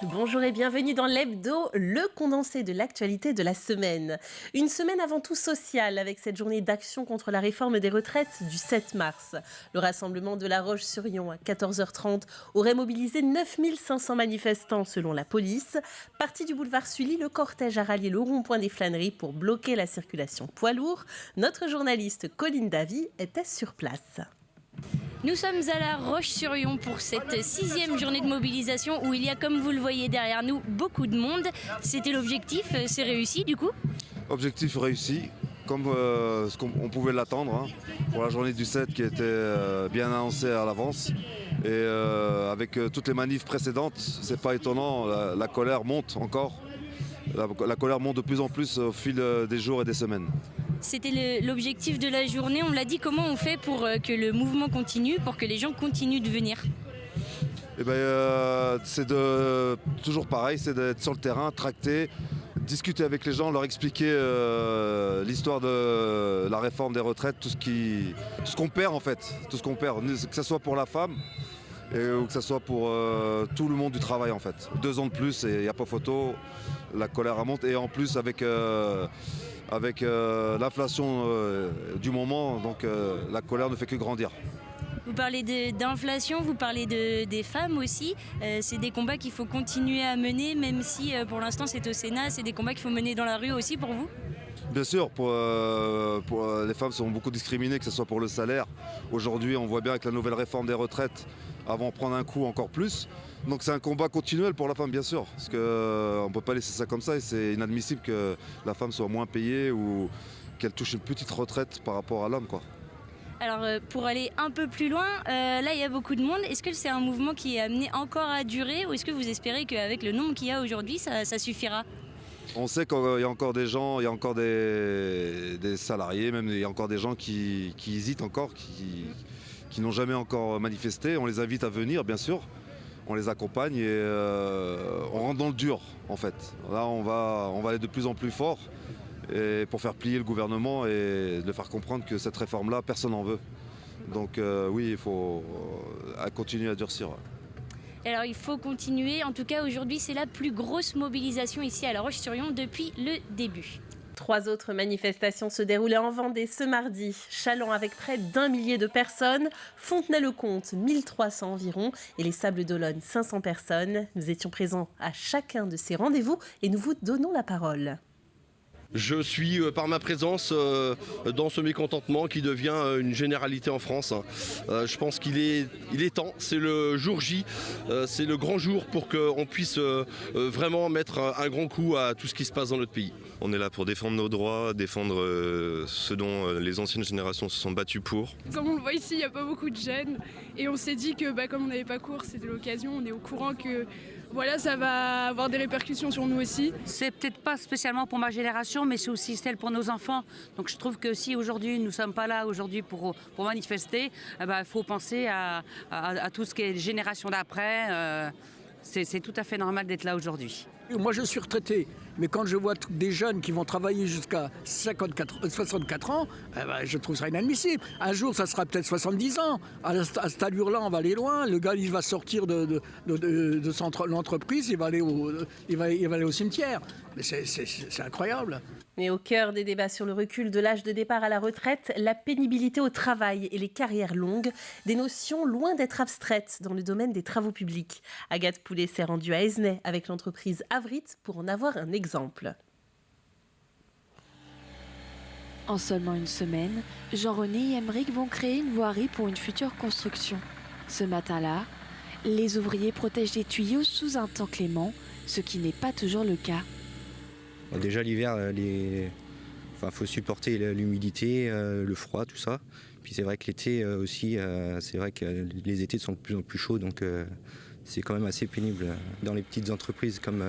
Bonjour et bienvenue dans l'Hebdo, le condensé de l'actualité de la semaine. Une semaine avant tout sociale avec cette journée d'action contre la réforme des retraites du 7 mars. Le rassemblement de La Roche-sur-Yon à 14h30 aurait mobilisé 9500 manifestants selon la police. Parti du boulevard Sully, le cortège a rallié le rond-point des Flâneries pour bloquer la circulation poids lourd. Notre journaliste Colline Davy était sur place. Nous sommes à La Roche-sur-Yon pour cette 6e journée de mobilisation où il y a, comme vous le voyez derrière nous, beaucoup de monde. C'était l'objectif, c'est réussi du coup? Objectif réussi, comme ce qu'on pouvait l'attendre pour la journée du 7 qui était bien annoncée à l'avance. Et avec toutes les manifs précédentes, c'est pas étonnant, la colère monte encore. La colère monte de plus en plus au fil des jours et des semaines. C'était l'objectif de la journée, on l'a dit, comment on fait pour que le mouvement continue, pour que les gens continuent de venir? C'est toujours pareil, c'est d'être sur le terrain, tracter, discuter avec les gens, leur expliquer l'histoire de la réforme des retraites, tout ce qu'on perd en fait, tout ce qu'on perd, que ce soit pour la femme ou que ce soit pour tout le monde du travail en fait. 2 ans de plus et il n'y a pas photo, la colère monte et en plus avec l'inflation du moment, donc la colère ne fait que grandir. Vous parlez d'inflation, vous parlez des femmes aussi. C'est des combats qu'il faut continuer à mener, même si pour l'instant c'est au Sénat. C'est des combats qu'il faut mener dans la rue aussi pour vous? Bien sûr, les femmes sont beaucoup discriminées, que ce soit pour le salaire. Aujourd'hui, on voit bien avec la nouvelle réforme des retraites, elles vont prendre un coup encore plus. Donc c'est un combat continuel pour la femme, bien sûr, parce qu'on ne peut pas laisser ça comme ça et c'est inadmissible que la femme soit moins payée ou qu'elle touche une petite retraite par rapport à l'homme, quoi. Alors pour aller un peu plus loin, là il y a beaucoup de monde. Est-ce que c'est un mouvement qui est amené encore à durer ou est-ce que vous espérez qu'avec le nombre qu'il y a aujourd'hui, ça suffira? On sait qu'il y a encore des gens, il y a encore des salariés, même il y a encore des gens qui hésitent encore, qui n'ont jamais encore manifesté. On les invite à venir, bien sûr. On les accompagne et on rentre dans le dur, en fait. Là, on va aller de plus en plus fort et pour faire plier le gouvernement et le faire comprendre que cette réforme-là, personne n'en veut. Donc oui, il faut continuer à durcir. Alors il faut continuer. En tout cas, aujourd'hui, c'est la plus grosse mobilisation ici à La Roche-sur-Yon depuis le début. 3 autres manifestations se déroulaient en Vendée ce mardi. Challans avec près d'1 millier de personnes, Fontenay-le-Comte 1300 environ et les Sables d'Olonne 500 personnes. Nous étions présents à chacun de ces rendez-vous et nous vous donnons la parole. Je suis par ma présence dans ce mécontentement qui devient une généralité en France. Je pense qu'il est temps, c'est le jour J, c'est le grand jour pour qu'on puisse vraiment mettre un grand coup à tout ce qui se passe dans notre pays. On est là pour défendre nos droits, défendre ce dont les anciennes générations se sont battues pour. Comme on le voit ici, il n'y a pas beaucoup de jeunes et on s'est dit que comme on n'avait pas cours, c'était l'occasion, on est au courant que voilà, ça va avoir des répercussions sur nous aussi. C'est peut-être pas spécialement pour ma génération, mais c'est aussi celle pour nos enfants. Donc je trouve que si aujourd'hui nous ne sommes pas là aujourd'hui pour manifester, il faut penser à tout ce qui est génération d'après. C'est tout à fait normal d'être là aujourd'hui. Moi je suis retraité, mais quand je vois des jeunes qui vont travailler jusqu'à 64 ans, je trouve ça inadmissible. Un jour ça sera peut-être 70 ans. À cette allure-là on va aller loin. Le gars il va sortir de l'entreprise, il va aller au cimetière. Mais c'est incroyable. Mais au cœur des débats sur le recul de l'âge de départ à la retraite, la pénibilité au travail et les carrières longues, des notions loin d'être abstraites dans le domaine des travaux publics. Agathe Poulet s'est rendue à Aizenay avec l'entreprise Avrit pour en avoir un exemple. En seulement une semaine, Jean-René et Emeric vont créer une voirie pour une future construction. Ce matin-là, les ouvriers protègent les tuyaux sous un temps clément, ce qui n'est pas toujours le cas. Déjà l'hiver, faut supporter l'humidité, le froid, tout ça. Puis c'est vrai que l'été aussi, c'est vrai que les étés sont de plus en plus chauds, donc c'est quand même assez pénible. Dans les petites entreprises comme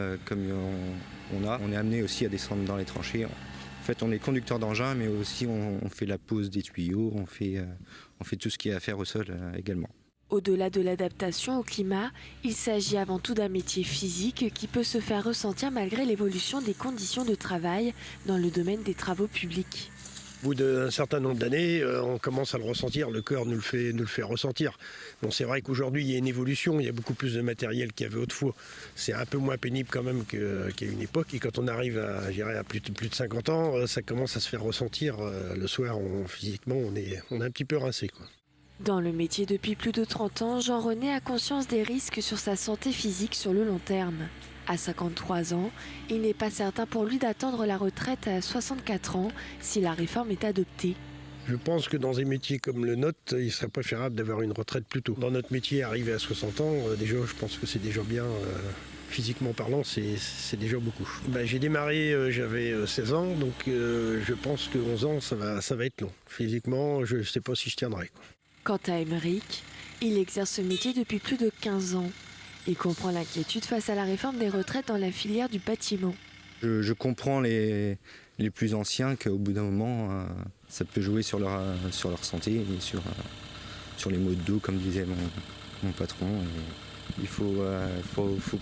on est amené aussi à descendre dans les tranchées. En fait, on est conducteur d'engin, mais aussi on fait la pose des tuyaux, on fait tout ce qui est à faire au sol également. Au-delà de l'adaptation au climat, il s'agit avant tout d'un métier physique qui peut se faire ressentir malgré l'évolution des conditions de travail dans le domaine des travaux publics. Au bout d'un certain nombre d'années, on commence à le ressentir, le cœur nous le fait ressentir. Bon, c'est vrai qu'aujourd'hui, il y a une évolution, il y a beaucoup plus de matériel qu'il y avait autrefois. C'est un peu moins pénible quand même qu'à une époque. Et quand on arrive à plus de 50 ans, ça commence à se faire ressentir. Le soir, physiquement, on est un petit peu rincé, quoi. Dans le métier depuis plus de 30 ans, Jean-René a conscience des risques sur sa santé physique sur le long terme. À 53 ans, il n'est pas certain pour lui d'attendre la retraite à 64 ans si la réforme est adoptée. Je pense que dans un métier comme le nôtre, il serait préférable d'avoir une retraite plus tôt. Dans notre métier, arriver à 60 ans, déjà, je pense que c'est déjà bien. Physiquement parlant, c'est déjà beaucoup. J'ai démarré, j'avais 16 ans, donc je pense que 11 ans, ça va être long. Physiquement, je ne sais pas si je tiendrai, quoi. Quant à Aymeric, il exerce ce métier depuis plus de 15 ans. Il comprend l'inquiétude face à la réforme des retraites dans la filière du bâtiment. Je comprends les plus anciens qu'au bout d'un moment, ça peut jouer sur leur santé et sur les maux de dos, comme disait mon patron. Et il faut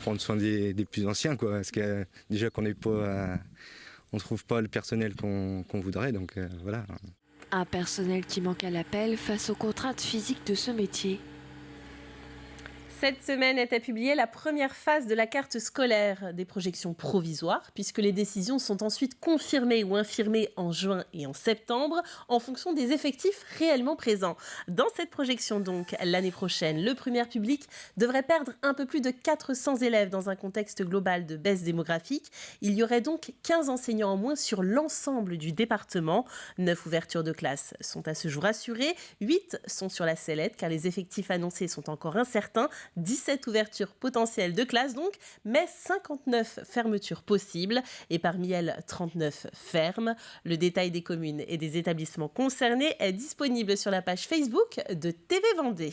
prendre soin des plus anciens, quoi, parce que déjà qu'on on trouve pas le personnel qu'on voudrait, donc voilà. Un personnel qui manque à l'appel face aux contraintes physiques de ce métier. Cette semaine était publiée la première phase de la carte scolaire, des projections provisoires, puisque les décisions sont ensuite confirmées ou infirmées en juin et en septembre, en fonction des effectifs réellement présents. Dans cette projection donc, l'année prochaine, le primaire public devrait perdre un peu plus de 400 élèves dans un contexte global de baisse démographique. Il y aurait donc 15 enseignants en moins sur l'ensemble du département. 9 ouvertures de classes sont à ce jour assurées, 8 sont sur la sellette, car les effectifs annoncés sont encore incertains. 17 ouvertures potentielles de classes donc, mais 59 fermetures possibles et parmi elles 39 fermes. Le détail des communes et des établissements concernés est disponible sur la page Facebook de TV Vendée.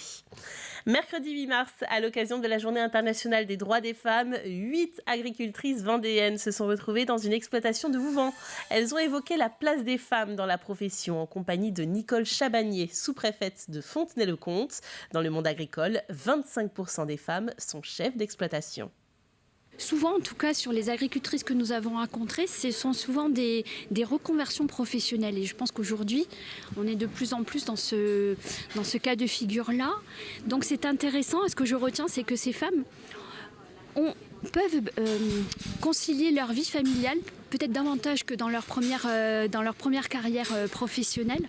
Mercredi 8 mars, à l'occasion de la Journée internationale des droits des femmes, 8 agricultrices vendéennes se sont retrouvées dans une exploitation de Vouvant. Elles ont évoqué la place des femmes dans la profession en compagnie de Nicole Chabagnier, sous-préfète de Fontenay-le-Comte. Dans le monde agricole, 25% des femmes sont chefs d'exploitation. Souvent, en tout cas, sur les agricultrices que nous avons rencontrées, ce sont souvent des reconversions professionnelles. Et je pense qu'aujourd'hui, on est de plus en plus dans ce cas de figure-là. Donc c'est intéressant. Et ce que je retiens, c'est que ces femmes peuvent concilier leur vie familiale, peut-être davantage que dans leur première carrière professionnelle.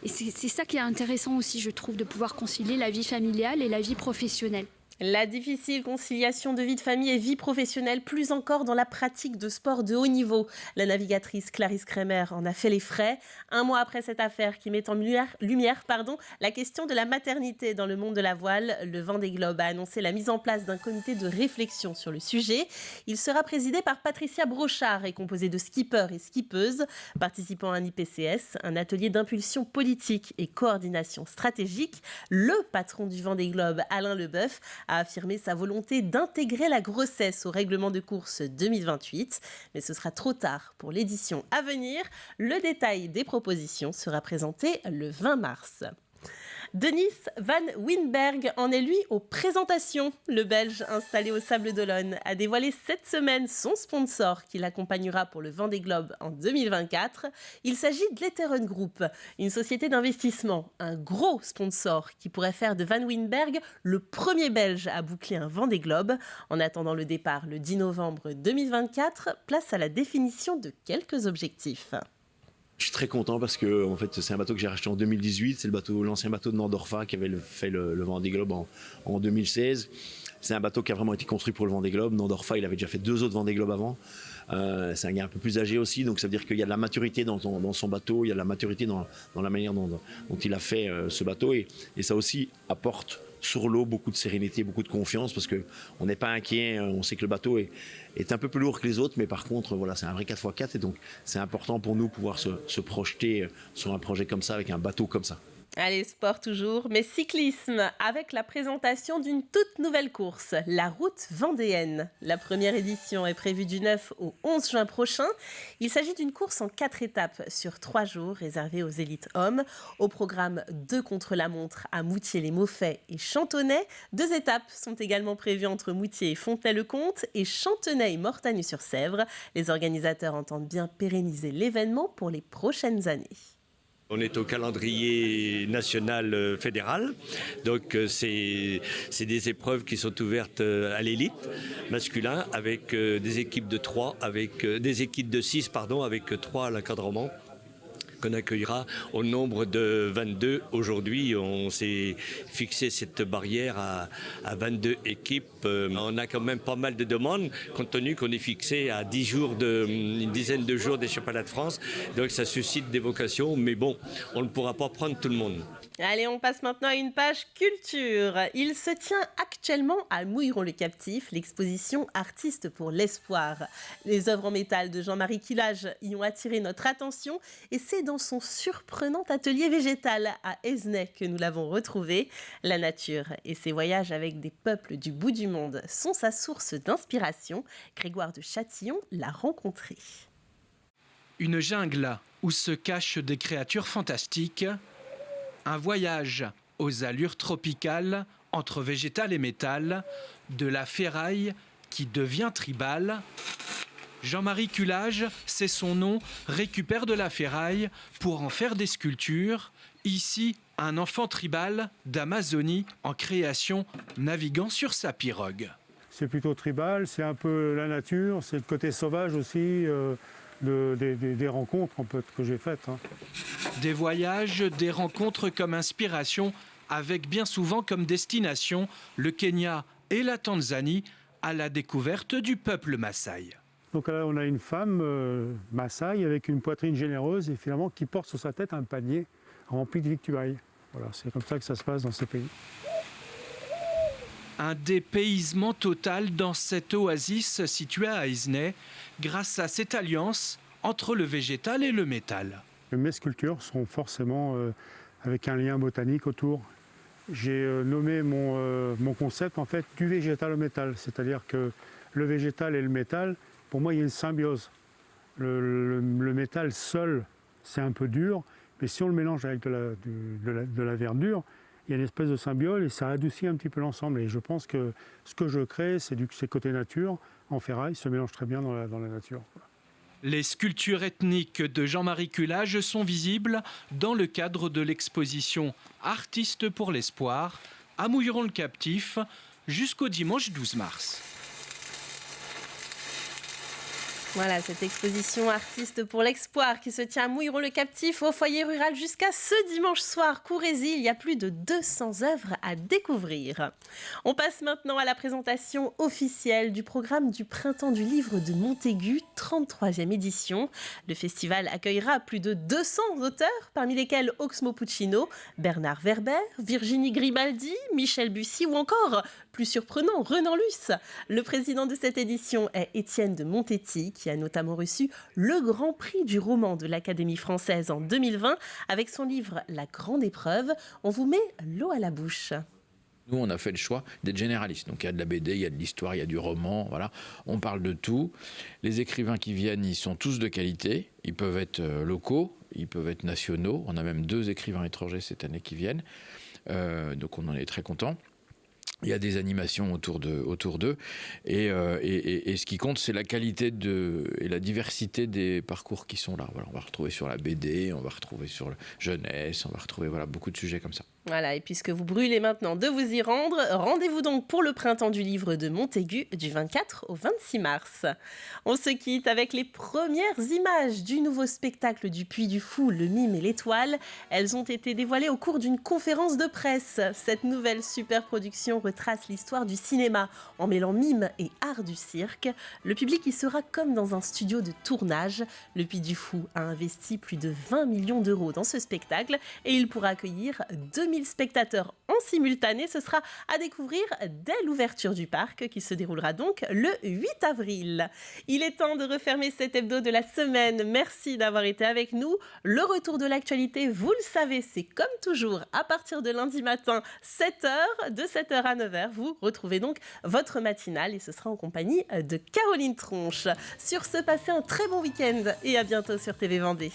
Et c'est ça qui est intéressant aussi, je trouve, de pouvoir concilier la vie familiale et la vie professionnelle. La difficile conciliation de vie de famille et vie professionnelle, plus encore dans la pratique de sport de haut niveau. La navigatrice Clarisse Kremer en a fait les frais. Un mois après cette affaire qui met en lumière la question de la maternité dans le monde de la voile, le Vendée Globe a annoncé la mise en place d'un comité de réflexion sur le sujet. Il sera présidé par Patricia Brochard et composé de skippers et skippeuses, participant à un IPCS, un atelier d'impulsion politique et coordination stratégique. Le patron du Vendée Globe, Alain Leboeuf, a affirmé sa volonté d'intégrer la grossesse au règlement de course 2028. Mais ce sera trop tard pour l'édition à venir. Le détail des propositions sera présenté le 20 mars. Denis Van Winberg en est lui aux présentations. Le Belge installé au Sable d'Olonne a dévoilé cette semaine son sponsor qui l'accompagnera pour le Vendée Globe en 2024. Il s'agit de l'Etheren Group, une société d'investissement, un gros sponsor qui pourrait faire de Van Winberg le premier Belge à boucler un Vendée Globe. En attendant le départ le 10 novembre 2024, place à la définition de quelques objectifs. Je suis très content parce que en fait, c'est un bateau que j'ai racheté en 2018. C'est l'ancien bateau de Nordorfa qui avait fait le Vendée Globe en 2016. C'est un bateau qui a vraiment été construit pour le Vendée Globe. Nordorfa, il avait déjà fait 2 autres Vendée Globe avant. C'est un gars un peu plus âgé aussi, donc ça veut dire qu'il y a de la maturité dans son bateau, il y a de la maturité dans la manière dont il a fait ce bateau. Et ça aussi apporte sur l'eau beaucoup de sérénité, beaucoup de confiance, parce qu'on n'est pas inquiet, on sait que le bateau est un peu plus lourd que les autres, mais par contre, voilà, c'est un vrai 4x4, et donc c'est important pour nous pouvoir se projeter sur un projet comme ça, avec un bateau comme ça. Allez, sport toujours, mais cyclisme, avec la présentation d'une toute nouvelle course, la Route Vendéenne. La première édition est prévue du 9 au 11 juin prochain. Il s'agit d'une course en 4 étapes sur 3 jours, réservée aux élites hommes. Au programme 2 contre-la-montre à Moutier-les-Maufaits et Chantonnay. 2 étapes sont également prévues entre Moutier et Fontenay-le-Comte et Chantonnay et Mortagne-sur-Sèvre. Les organisateurs entendent bien pérenniser l'événement pour les prochaines années. On est au calendrier national fédéral, donc c'est des épreuves qui sont ouvertes à l'élite masculin avec des équipes de 3, avec des équipes de 6, avec 3 à l'encadrement, qu'on accueillera au nombre de 22. Aujourd'hui, on s'est fixé cette barrière à 22 équipes. On a quand même pas mal de demandes, compte tenu qu'on est fixé à 10 jours une dizaine de jours des championnats de France. Donc ça suscite des vocations, mais bon, on ne pourra pas prendre tout le monde. Allez, on passe maintenant à une page culture. Il se tient actuellement à Mouilleron-le-Captif l'exposition Artistes pour l'espoir. Les œuvres en métal de Jean-Marie Quillage y ont attiré notre attention et c'est dans son surprenant atelier végétal à Esnay que nous l'avons retrouvé. La nature et ses voyages avec des peuples du bout du monde sont sa source d'inspiration. Grégoire de Châtillon l'a rencontré. Une jungle où se cachent des créatures fantastiques. Un voyage aux allures tropicales entre végétal et métal, de la ferraille qui devient tribale. Jean-Marie Quillage, c'est son nom, récupère de la ferraille pour en faire des sculptures. Ici, un enfant tribal d'Amazonie en création, naviguant sur sa pirogue. C'est plutôt tribal, c'est un peu la nature, c'est le côté sauvage aussi. Des rencontres en fait, que j'ai faites. Des voyages, des rencontres comme inspiration, avec bien souvent comme destination le Kenya et la Tanzanie à la découverte du peuple Maasai. Donc là, on a une femme Maasai avec une poitrine généreuse et finalement qui porte sur sa tête un panier rempli de victuailles. Voilà, c'est comme ça que ça se passe dans ces pays. Un dépaysement total dans cette oasis située à Esnay, grâce à cette alliance entre le végétal et le métal. Mes sculptures sont forcément avec un lien botanique autour. J'ai nommé mon concept en fait du végétal au métal, c'est-à-dire que le végétal et le métal, pour moi il y a une symbiose. Le métal seul, c'est un peu dur, mais si on le mélange avec de la verdure, il y a une espèce de symbiose et ça adoucit un petit peu l'ensemble. Et je pense que ce que je crée, c'est côté nature, en ferraille, se mélange très bien dans la nature. Les sculptures ethniques de Jean-Marie Quillage sont visibles dans le cadre de l'exposition Artistes pour l'espoir à Mouilleron-le-Captif jusqu'au dimanche 12 mars. Voilà, cette exposition Artistes pour l'espoir qui se tient à Mouilleron-le-Captif au foyer rural jusqu'à ce dimanche soir. Courez-y, il y a plus de 200 œuvres à découvrir. On passe maintenant à la présentation officielle du programme du Printemps du Livre de Montaigu, 33e édition. Le festival accueillera plus de 200 auteurs, parmi lesquels Oxmo Puccino, Bernard Werber, Virginie Grimaldi, Michel Bussy ou encore, plus surprenant, Renan Luce. Le président de cette édition est Étienne de Montetti, qui a notamment reçu le Grand Prix du roman de l'Académie française en 2020 avec son livre La Grande Épreuve. On vous met l'eau à la bouche. Nous, on a fait le choix d'être généraliste. Donc, il y a de la BD, il y a de l'histoire, il y a du roman, voilà. On parle de tout. Les écrivains qui viennent, ils sont tous de qualité. Ils peuvent être locaux, ils peuvent être nationaux. On a même 2 écrivains étrangers cette année qui viennent. Donc, on en est très contents. Il y a des animations autour d'eux. Et ce qui compte, c'est la qualité et la diversité des parcours qui sont là. Voilà, on va retrouver sur la BD, on va retrouver sur la jeunesse, on va retrouver beaucoup de sujets comme ça. Voilà, et puisque vous brûlez maintenant de vous y rendre, rendez-vous donc pour le Printemps du Livre de Montaigu du 24 au 26 mars. On se quitte avec les premières images du nouveau spectacle du Puy du Fou, Le Mime et l'Étoile. Elles ont été dévoilées au cours d'une conférence de presse. Cette nouvelle superproduction retrace l'histoire du cinéma en mêlant mime et art du cirque. Le public y sera comme dans un studio de tournage. Le Puy du Fou a investi plus de 20 millions d'euros dans ce spectacle et il pourra accueillir 2000 spectateurs en simultané. Ce sera à découvrir dès l'ouverture du parc qui se déroulera donc le 8 avril. Il est temps de refermer cet hebdo de la semaine. Merci d'avoir été avec nous. Le retour de l'actualité, vous le savez, c'est comme toujours à partir de lundi matin, 7h, de 7h à 9h. Vous retrouvez donc votre matinale et ce sera en compagnie de Caroline Tronche. Sur ce, passez un très bon week-end et à bientôt sur TV Vendée.